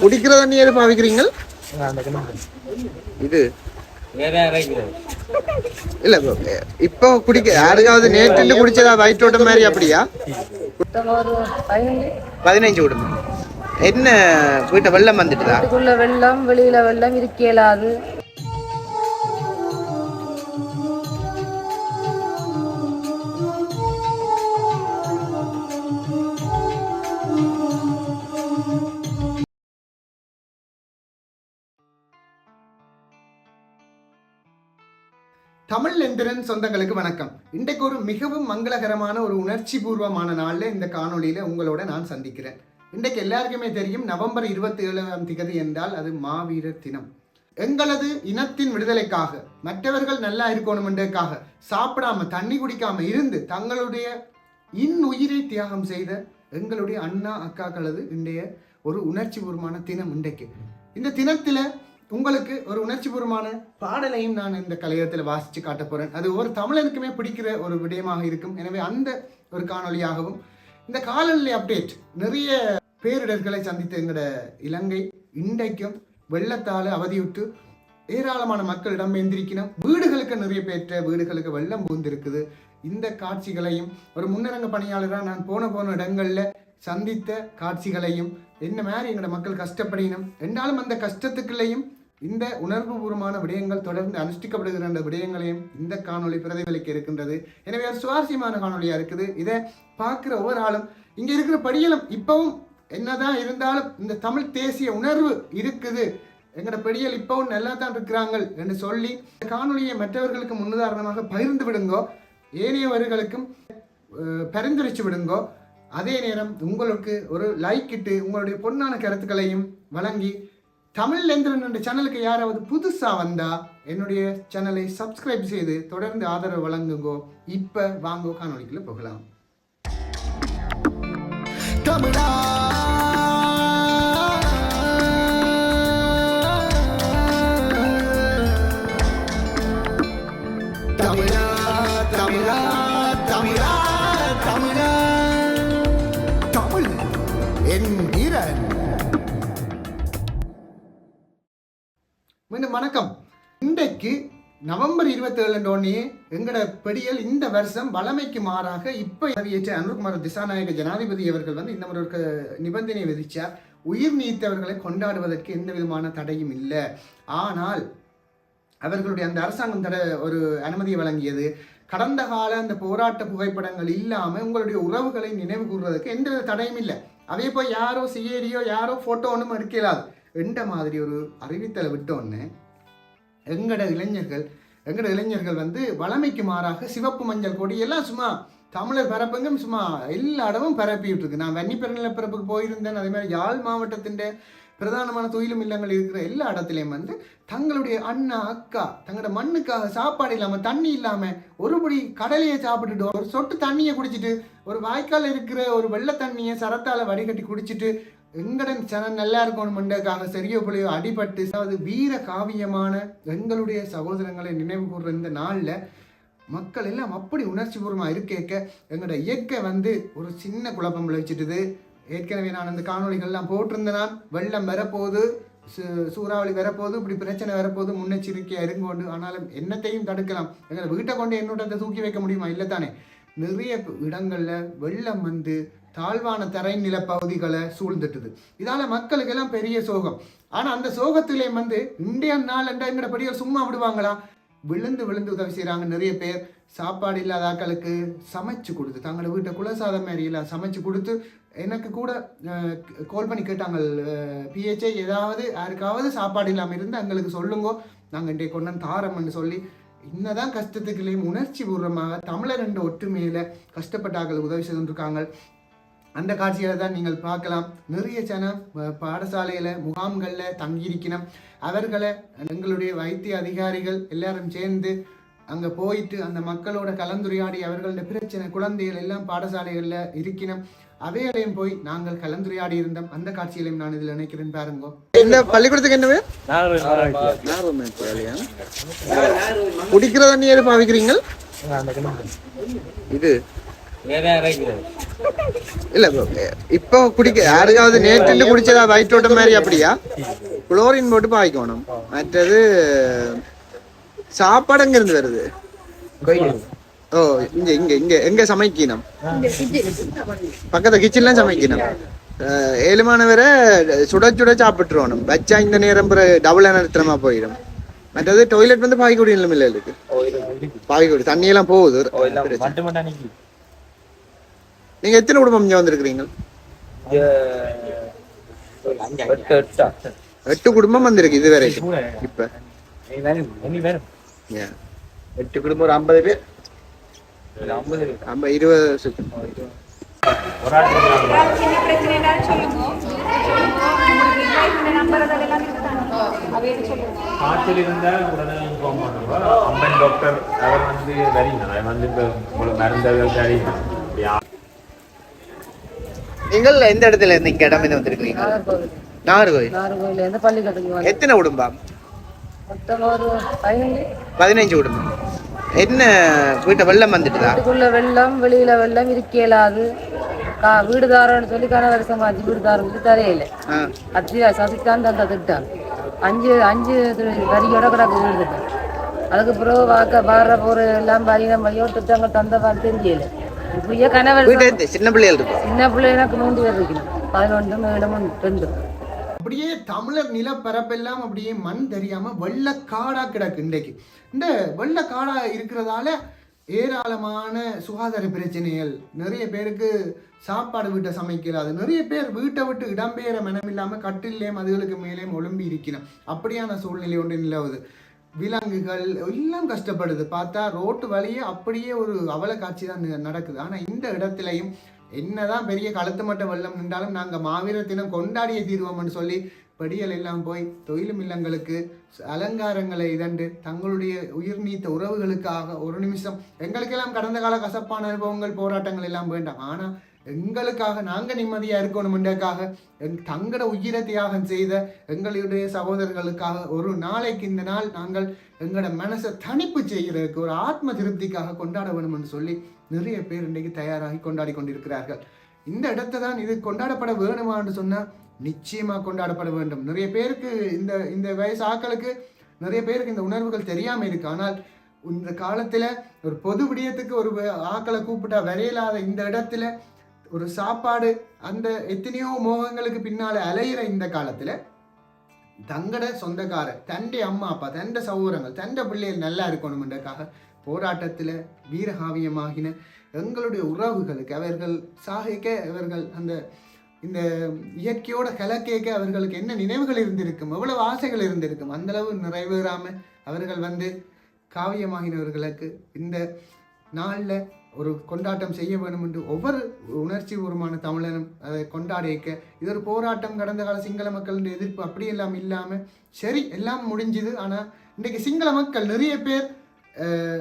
குடிக்கிற தண்ணி எது பாவிக்கிறீங்க? இது இல்ல இப்போ குடிக்க யாருக்காவது நேற்று குடிச்சதா வயிற்றோட்ட மாதிரி அப்படியா? 15 குடும்பம். என்ன வீட்டை வெள்ளம் வந்துட்டுதா? வெள்ளம் வெளியில வெள்ளம் இருக்கலாது. தமிழ் எந்திரன் சொந்தங்களுக்கு வணக்கம். இன்றைக்கு ஒரு மிகவும் மங்களகரமான ஒரு உணர்ச்சி பூர்வமான நாளில் இந்த காணொலியில உங்களோட நான் சந்திக்கிறேன். இன்றைக்கு எல்லாருக்குமே தெரியும், நவம்பர் 27 என்றால் அது மாவீரர் தினம். எங்களது இனத்தின் விடுதலைக்காக, மற்றவர்கள் நல்லா இருக்கணும்ன்றதுக்காக சாப்பிடாம தண்ணி குடிக்காம இருந்து தங்களுடைய இன்னுயிரை தியாகம் செய்த எங்களுடைய அண்ணா அக்காக்களது இன்றைய ஒரு உணர்ச்சி பூர்வமான தினம். இன்றைக்கு இந்த தினத்துல உங்களுக்கு ஒரு உணர்ச்சிபூர்வமான பாடலையும் நான் இந்த கலையத்தில் வாசித்து காட்ட போறேன். அது ஒரு தமிழனுக்குமே பிடிக்கிற ஒரு விடயமாக இருக்கும். எனவே அந்த ஒரு காணொலியாகவும் இந்த காலநிலை அப்டேட், நிறைய பேரிடர்களை சந்தித்த எங்களோட இலங்கை இன்றைக்கும் வெள்ளத்தால் அவதியுற்று ஏராளமான மக்கள் இடம்பெயர்ந்திருக்கணும். வீடுகளுக்கு நிறைய பேற்ற வீடுகளுக்கு வெள்ளம் பூந்திருக்குது. இந்த காட்சிகளையும் ஒரு முன்னரங்க பணியாளராக நான் போன இடங்கள்ல சந்தித்த காட்சிகளையும், என்ன மாதிரி எங்களோட மக்கள் கஷ்டப்படினும் என்றாலும் அந்த கஷ்டத்துக்குள்ளேயும் இந்த உணர்வுபூர்வமான விடயங்கள் தொடர்ந்து அனுஷ்டிக்கப்படுகிற விடயங்களையும் இந்த காணொலி பிரதிபலிக்க இருக்கின்றது. எனவே ஒரு சுவாரஸ்யமான காணொலியா இருக்குது. இதை பார்க்குற ஒவ்வொரு ஆளும் இங்க இருக்கிற படியலும் இப்பவும் என்னதான் இருந்தாலும் இந்த தமிழ் தேசிய உணர்வு இருக்குது, எங்களோட படியல் இப்பவும் நல்லா தான் இருக்கிறாங்க என்று சொல்லி இந்த காணொலியை மற்றவர்களுக்கு முன்னுதாரணமாக பகிர்ந்து விடுங்கோ, ஏனையவர்களுக்கும் பரிந்துரைச்சு விடுங்கோ. அதே நேரம் உங்களுக்கு ஒரு லைக் இட்டு உங்களுடைய பொன்னான கருத்துக்களையும் வழங்கி, தமிழ் எந்திரன் என்ற சேனலுக்கு யாராவது புதுசா வந்தா என்னுடைய சேனலை சப்ஸ்கிரைப் செய்து தொடர்ந்து ஆதரவு வழங்குங்கோ. இப்ப வாங்கோ காணொலிக்குள்ள போகலாம். தமிழா தமிழா தமிழா தமிழா தமிழா தமிழ் என்கிறன். மீண்டும் வணக்கம். இன்றைக்கு நவம்பர் 27 எங்கட பெடியல் இந்த வருஷம் வளமைக்கு மாறாக இப்ப பதவியேற்ற அனுர்குமார் திசாநாயக ஜனாதிபதி அவர்கள் இந்த ஒரு நிபந்தனை விதிச்சார். உயிர் நீத்தவர்களை கொண்டாடுவதற்கு எந்த விதமான தடையும் இல்லை. ஆனால் அவர்களுடைய அந்த அரசாங்கம் ஒரு அனுமதியை வழங்கியது. கடந்த கால அந்த போராட்ட புகைப்படங்கள் இல்லாம உங்களுடைய உறவுகளை நினைவு கூறுவதற்கு எந்த தடையும் இல்லை. அதே போய் யாரோ சிஏடியோ யாரோ போட்டோ ஒன்றும் எடுக்கலாது என்ற மாதிரி ஒரு அறிவித்தலை விட்டோன்னு எங்கட இளைஞர்கள் வளமைக்கு மாறாக சிவப்பு மஞ்சள் கொடி எல்லாம் சும்மா தமிழர் பரப்புங்க சும்மா எல்லா இடமும் பரப்பிட்டு இருக்கு. நான் வன்னிப்பெருநில பிறப்புக்கு போயிருந்தேன். அதே மாதிரி யாழ் மாவட்டத்தின் பிரதானமான தொழிலும் இல்லங்கள் இருக்கிற எல்லா இடத்துலையும் தங்களுடைய அண்ணா அக்கா தங்களோட மண்ணுக்காக சாப்பாடு இல்லாம தண்ணி இல்லாம ஒருபடி கடலையை சாப்பிட்டுட்டு ஒரு சொட்டு தண்ணியை குடிச்சிட்டு ஒரு வாய்க்கால் இருக்கிற ஒரு வெள்ளை தண்ணியை சரத்தால வடிகட்டி குடிச்சிட்டு எங்கட சேனல் நல்லா இருக்கணும்ன்றதுக்காக சரியோ புள்ளியோ அடிபட்டு வீர காவியமான எங்களுடைய சகோதரங்களை நினைவு கூறுற இந்த நாள்ல மக்கள் எல்லாம் அப்படி உணர்ச்சி பூர்வமா இருக்கேக்க எங்களோட இயற்கை ஒரு சின்ன குழப்பம் விளைச்சிட்டுது. ஏற்கனவே நான் அந்த காணொலிகள்லாம் போட்டிருந்தேன். வெள்ளம் வரப்போகுது, சூறாவளி வரப்போகுது, இப்படி பிரச்சனை வரப்போகுது, முன்னெச்சரிக்கையா இருங்கொண்டு. ஆனாலும் என்னத்தையும் தடுக்கலாம். எங்களை வீட்டை கொண்டு என்னோட தூக்கி வைக்க முடியுமா? இல்லை தானே. நிறைய இடங்கள்ல வெள்ளம் தாழ்வான தரை நிலப்பகுதிகளை சூழ்ந்துட்டுது. இதால மக்களுக்கு எல்லாம் பெரிய சோகம். ஆனா அந்த சோகத்திலே இந்திய நாள் என்ற எங்கட படிகள் சும்மா விடுவாங்களா? விழுந்து உதவி செய்யறாங்க. நிறைய பேர் சாப்பாடு இல்லாத ஆக்களுக்கு சமைச்சு கொடுத்து, தங்களோட வீட்டை குலசாதம் மாதிரி இல்லை சமைச்சு கொடுத்து, எனக்கு கூட கால் பண்ணி கேட்டாங்க, பிஹெச்ஐ ஏதாவது யாருக்காவது சாப்பாடு இல்லாமல் இருந்து எங்களுக்கு சொல்லுங்கோ, நாங்கள் இன்றைய கொண்டு தாரம்னு சொல்லி இன்னதான் கஷ்டத்துக்குள்ளேயும் உணர்ச்சி பூர்வமாக தமிழர் என்ற ஒற்றுமையில கஷ்டப்பட்டார்கள் உதவி செய்திருக்காங்க. அந்த காட்சிகளை தான் நீங்கள் பார்க்கலாம். நிறைய சேனல் பாடசாலையில முகாம்கள்ல தங்கியிருக்கணும். அவர்களை எங்களுடைய வைத்திய அதிகாரிகள் எல்லாரும் சேர்ந்து அங்க போயிட்டு அந்த மக்களோட கலந்துரையாடி அவர்களோட பிரச்சனை குழந்தைகள் எல்லாம் பாடசாலைகள்ல இருக்கணும். அவைகளையும் போய் நாங்கள் கலந்துரையாடி இருந்தோம். அந்த காட்சிகளையும் நான் இதுல நினைக்கிறேன். பாருங்க. இந்த பள்ளிக்கூடத்துக்கு என்ன குடிக்கிற தண்ணி எது பாவிக்கிறீங்க? இது இல்ல இப்போ குடிக்க யாருக்காவது நேற்று குடிச்சதா வயிற்றோட்ட மாதிரி அப்படியா? குளோரின் போட்டு பாய்க்கணும். மற்றது சாப்பாடு எங்க இருந்து வருது? ஓ, இங்க இங்க இங்க எங்க சமைக்கணும்? பக்கத்து கிச்சன்லாம் சமைக்கணும். 7 மணி வரை சுட சுட சாப்பிட்டுருவோம். வச்சா இந்த நேரம் டபுள் நிறுத்தமா போயிடும். மற்றது டாய்லெட் வந்து பாய்க்குடி இல்ல இருக்கு. பாய்க்குடி தண்ணியெல்லாம் போகுது. நீங்க எத்தனை குடும்பம் இங்க வந்திருக்கிறீங்க? 8 குடும்பம் வந்திருக்கு இது வரைக்கும். இப்ப 8 குடும்பம் ஒரு 50 பேர். 20 காய்ச்சல் இருந்தால் உடனே இன்ஃபார்ம் பண்ணுவோம். அம்மன் டாக்டர் அவர் வந்து வரீங்க, வந்து இப்போ உங்களுக்கு மருந்துகள் சரிங்க. நீங்கள் எந்த இடத்துல இருந்து இங்க இடம் வந்திருக்கீங்க? நாகர்கோவில். நாகர்கோவில் எந்த பள்ளிக்கட்டுக்கு எத்தனை குடும்பம்? மொத்தம் ஒரு 15 குடும்பம். என்ன வீட்டை வெள்ளம் வந்துட்டுதா? வீட்டுக்குள்ள வெள்ளம், வெளியில வெள்ளம், இருக்கலாது. வீடு தாரன்னு சொல்லி வருஷம் ஆச்சு. வீடு தாரன்னு தரையில சசித்தான் தந்த திட்டம் 5 வரியோட கிடக்கு வீடு திட்டம். அதுக்கு பிறகு வார போற எல்லாம் வழியோ திட்டங்கள் தந்த தெரியல. இப்படியே கணவர் சின்ன பிள்ளைகள் இருக்கும். சின்ன பிள்ளை எனக்கு 3 பேர் இருக்கணும். 11, 7, 2. அப்படியே தமிழர் நிலப்பரப்பெல்லாம் அப்படியே மண் தெரியாம வெள்ளக்காடா கிடக்கு. இன்றைக்கு இந்த வெள்ளக்காடா இருக்கிறதால ஏராளமான சுகாதார பிரச்சனைகள், நிறைய பேருக்கு சாப்பாடு வீட்டை சமைக்கலாது, நிறைய பேர் வீட்டை விட்டு இடம்பெயர மனமில்லாம கட்டிலேயும் அதுகளுக்கு மேலேயும் ஒழும்பி இருக்கணும். அப்படியான சூழ்நிலை ஒன்று நிலவுது. விலங்குகள் எல்லாம் கஷ்டப்படுது. பார்த்தா ரோட்டு வழியே அப்படியே ஒரு அவல காட்சி தான் நடக்குது. ஆனா இந்த இடத்துலையும் என்னதான் பெரிய கழுத்து மட்ட வெள்ளம் நின்றாலும் நாங்கள் மாவீர தினம் கொண்டாடிய தீர்வோம்னு சொல்லி படியல் எல்லாம் போய் தொழிலும் இல்லங்களுக்கு அலங்காரங்களை இதண்டு தங்களுடைய உயிர் நீத்த உறவுகளுக்காக ஒரு நிமிஷம் எங்களுக்கெல்லாம் கடந்த கால கசப்பான அனுபவங்கள் போராட்டங்கள் எல்லாம் வேண்டாம். ஆனால் எங்களுக்காக நாங்கள் நிம்மதியாக இருக்கணும்ன்றதுக்காக தங்களோட உயிரை தியாகம் செய்த எங்களுடைய சகோதரர்களுக்காக ஒரு நாளைக்கு இந்த நாள் நாங்கள் எங்களோட மனசை தணிப்பு செய்கிறதுக்கு ஒரு ஆத்ம திருப்திக்காக கொண்டாட வேணும்னு சொல்லி நிறைய பேர் இன்றைக்கு தயாராகி கொண்டாடி கொண்டிருக்கிறார்கள். இந்த இடத்தை தான் இது கொண்டாடப்பட வேணுமான்னு சொன்னால் நிச்சயமாக கொண்டாடப்பட வேண்டும். நிறைய பேருக்கு இந்த வயசு ஆக்களுக்கு நிறைய பேருக்கு இந்த உணர்வுகள் தெரியாமல் இருக்கு. ஆனால் இந்த காலத்தில் ஒரு பொது விடயத்துக்கு ஒரு ஆக்களை கூப்பிட்டா வரையிலாத இந்த இடத்துல ஒரு சாப்பாடு அந்த எத்தனையோ மோகங்களுக்கு பின்னால அலையிற இந்த காலத்துல தங்கட சொந்தக்கார தண்டை அம்மா அப்பா தண்ட சகோதரங்கள் தண்ட பிள்ளைகள் நல்லா இருக்கணும்ன்றக்காக போராட்டத்துல வீரகாவியமாகின எங்களுடைய உறவுகளுக்கு அவர்கள் சாகிக்க அவர்கள் அந்த இந்த இயற்கையோட கலக்கேக்க அவர்களுக்கு என்ன நினைவுகள் இருந்திருக்கும், எவ்வளவு ஆசைகள் இருந்திருக்கும், அந்த அளவு நிறைவேறாம அவர்கள் காவியமாகினவர்களுக்கு இந்த நாள்ல ஒரு கொண்டாட்டம் செய்ய வேண்டும் என்று ஒவ்வொரு உணர்ச்சி பூர்வமான தமிழனும் அதை கொண்டாடிக்க இது ஒரு போராட்டம். கடந்த கால சிங்கள மக்களின் எதிர்ப்பு அப்படியெல்லாம் இல்லாமல் சரி எல்லாம் முடிஞ்சுது. ஆனால் இன்றைக்கு சிங்கள மக்கள் நிறைய பேர்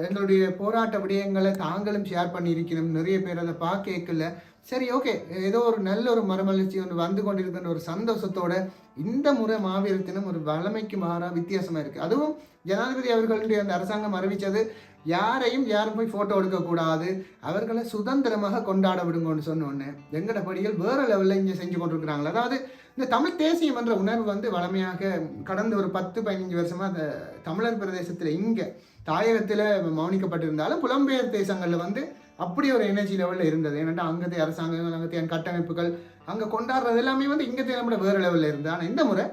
எங்களுடைய போராட்ட விடயங்களை தாங்களும் ஷேர் பண்ணியிருக்கணும். நிறைய பேர் அதை பார்க்கல. சரி, ஓகே, ஏதோ ஒரு நல்ல ஒரு மறுமலர்ச்சி ஒன்று வந்து கொண்டிருக்கின்ற ஒரு சந்தோஷத்தோட இந்த முறை மாவீரத்தினம் ஒரு வளமைக்கு மாறா வித்தியாசமாக இருக்குது. அதுவும் ஜனாதிபதி அவர்களுடைய அந்த அரசாங்கம் அறிவித்தது யாரும் போய் ஃபோட்டோ எடுக்கக்கூடாது, அவர்களை சுதந்திரமாக கொண்டாட விடுங்கன்னு சொன்னோன்னே எங்கட படிகள் வேறு லெவலில் இங்கே செஞ்சு கொண்டிருக்கிறாங்களா. அதாவது இந்த தமிழ் தேசியம் என்ற உணர்வு வந்து வளமையாக கடந்த ஒரு 10-15 வருஷமாக அந்த தமிழர் பிரதேசத்தில் இங்கே தாயகத்தில் மௌனிக்கப்பட்டிருந்தாலும் புலம்பெயர் தேசங்களில் வந்து அப்படி ஒரு எனர்ஜி லெவலில் இருந்தது. ஏன்னா அங்கத்தைய அரசாங்கங்கள் அங்கத்தைய கட்டமைப்புகள் அங்கே கொண்டாடுறது எல்லாமே வந்து இங்கத்தைய நம்மளோட வேறு லெவலில் இருந்தது. ஆனால் இந்த முறை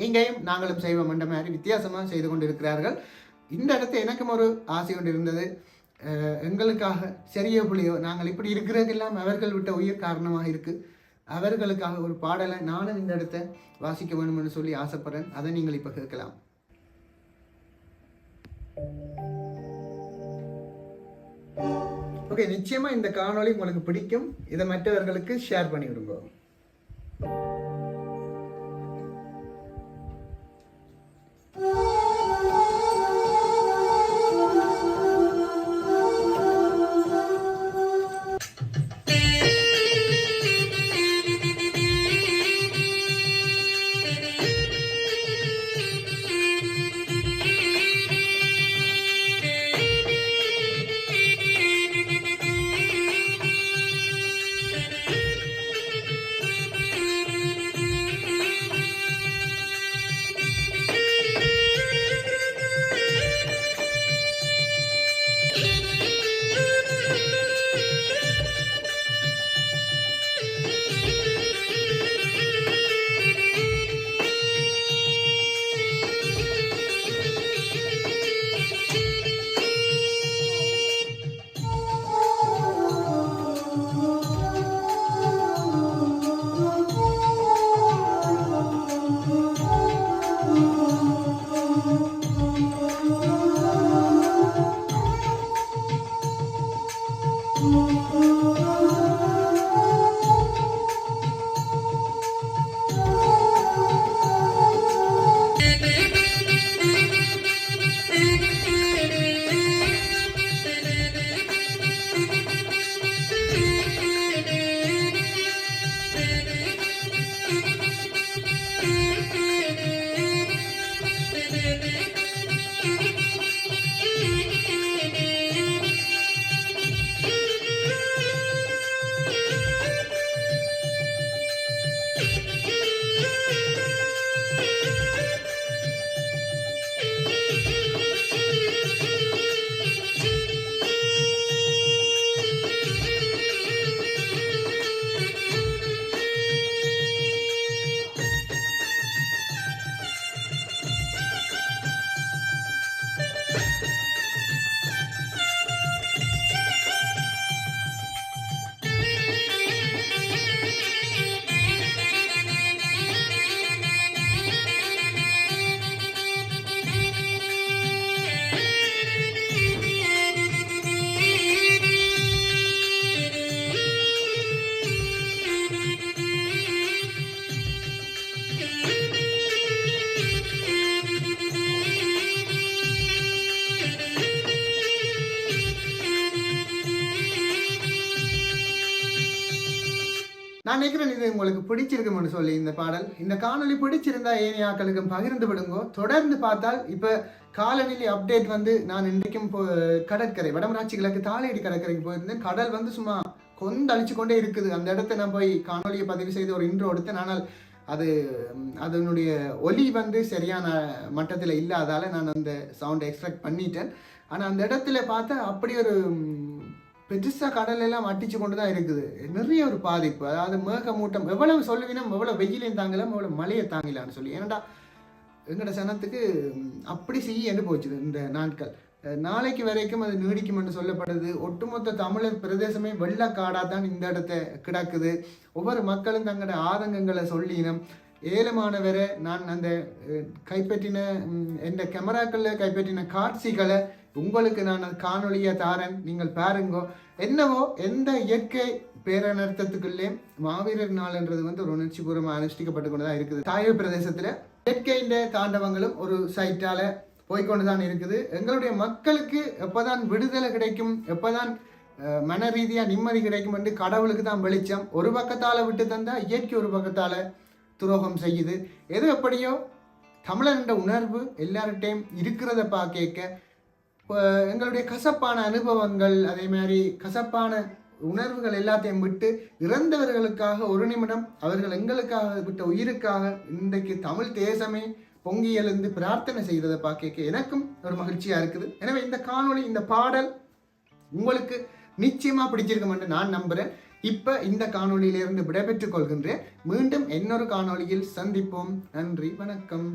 இங்கேயும் நாங்களும் செய்வோம் என்ற மாதிரி வித்தியாசமாக செய்து கொண்டிருக்கிறார்கள். இந்த இடத்துல எனக்கும் ஒரு ஆசை கொண்டு இருந்தது, எங்களுக்காக சரியோ புள்ளியோ நாங்கள் இப்படி இருக்கிறதெல்லாம் அவர்கள் விட்ட உயிர் காரணமாக இருக்குது, அவர்களுக்காக ஒரு பாடலை நானும் இந்த இடத்த வாசிக்க வேணும்னு சொல்லி ஆசைப்படுறேன். அதை நீங்கள் இப்போ கேட்கலாம். ஓகே, நிச்சயமா இந்த காணொளி உங்களுக்கு பிடிக்கும். இதை மற்றவர்களுக்கு ஷேர் பண்ணி விடுங்க. நான் நினைக்கிறேன் இது உங்களுக்கு பிடிச்சிருக்கும்னு சொல்லி இந்த பாடல். இந்த காணொலி பிடிச்சிருந்தா ஏனைய ஆக்களுக்கும் பகிர்ந்து விடுங்கோ. தொடர்ந்து பார்த்தால் இப்போ காலநிலை அப்டேட் வந்து நான் இன்றைக்கும் கடற்கரை வடமராட்சி கிழக்கு தாளேடி கடற்கரைக்கு போயிருந்தேன். கடல் வந்து சும்மா கொந்தளிச்சு கொண்டே இருக்குது. அந்த இடத்த நான் போய் காணொலியை பதிவு செய்து ஒரு இன்ட்ரோ எடுத்தேன். ஆனால் அதனுடைய ஒலி வந்து சரியான மட்டத்தில் இல்லாதால நான் அந்த சவுண்டை எக்ஸ்ட்ராக்ட் பண்ணிட்டேன். ஆனால் அந்த இடத்துல பார்த்தா அப்படி ஒரு பெருசாக கடல் எல்லாம் அட்டிச்சு கொண்டு தான் இருக்குது. நிறைய ஒரு பாதிப்பு. அதாவது மேகமூட்டம் எவ்வளவு சொல்லுவீனம், எவ்வளோ வெயிலையும் தாங்கலாம், எவ்வளோ மழையை தாங்கலான்னு சொல்லி. ஏன்னாடா எங்களோட சனத்துக்கு அப்படி செய்ய போச்சு இந்த நாட்கள். நாளைக்கு வரைக்கும் அது நீடிக்கும் என்று சொல்லப்படுது. ஒட்டுமொத்த தமிழர் பிரதேசமே வெள்ளக்காடாக தான் இந்த இடத்த கிடக்குது. ஒவ்வொரு மக்களும் தங்களோட ஆதங்கங்களை சொல்லினம். ஏலமானவரை நான் அந்த கைப்பற்றின எந்த கேமராக்களில் கைப்பற்றின காட்சிகளை உங்களுக்கு நான் காணொலியை தாரேன், நீங்கள் பாருங்கோ. என்னவோ எந்த இயற்கை பேரனர்த்தத்துக்குள்ளே மாவீரர் நாள்ன்றது வந்து ஒரு உணர்ச்சிபூர்வமாக அனுஷ்டிக்கப்பட்டு கொண்டு தான் இருக்குது. தாயக பிரதேசத்தில் இயற்கையின் தாண்டவங்களும் ஒரு சைட்டால போய்கொண்டு தான் இருக்குது. எங்களுடைய மக்களுக்கு எப்போதான் விடுதலை கிடைக்கும், எப்போதான் மன ரீதியாக நிம்மதி கிடைக்கும் என்று கடவுளுக்கு தான் வெளிச்சம். ஒரு பக்கத்தால் விட்டு தந்தால் இயற்கை ஒரு பக்கத்தால் துரோகம் செய்யுது. எது எப்படியோ தமிழர் என்ற உணர்வு எல்லார்கிட்டையும் இருக்கிறத பார்க்க எங்களுடைய கசப்பான அனுபவங்கள், அதே மாதிரி கசப்பான உணர்வுகள் எல்லாத்தையும் விட்டு இறந்தவர்களுக்காக ஒரு நிமிடம் அவர்கள் எங்களுக்காக விட்ட உயிருக்காக இன்றைக்கு தமிழ் தேசமே பொங்கி எழுந்து பிரார்த்தனை செய்கிறத பார்க்க எனக்கும் ஒரு மகிழ்ச்சியாக இருக்குது. எனவே இந்த காணொளி, இந்த பாடல் உங்களுக்கு நிச்சயமாக பிடிச்சிருக்கும் என்று நான் நம்புகிறேன். இப்போ இந்த காணொளியிலிருந்து விடைபெற்றுக் கொள்கின்றேன். மீண்டும் இன்னொரு காணொளியில் சந்திப்போம். நன்றி, வணக்கம்.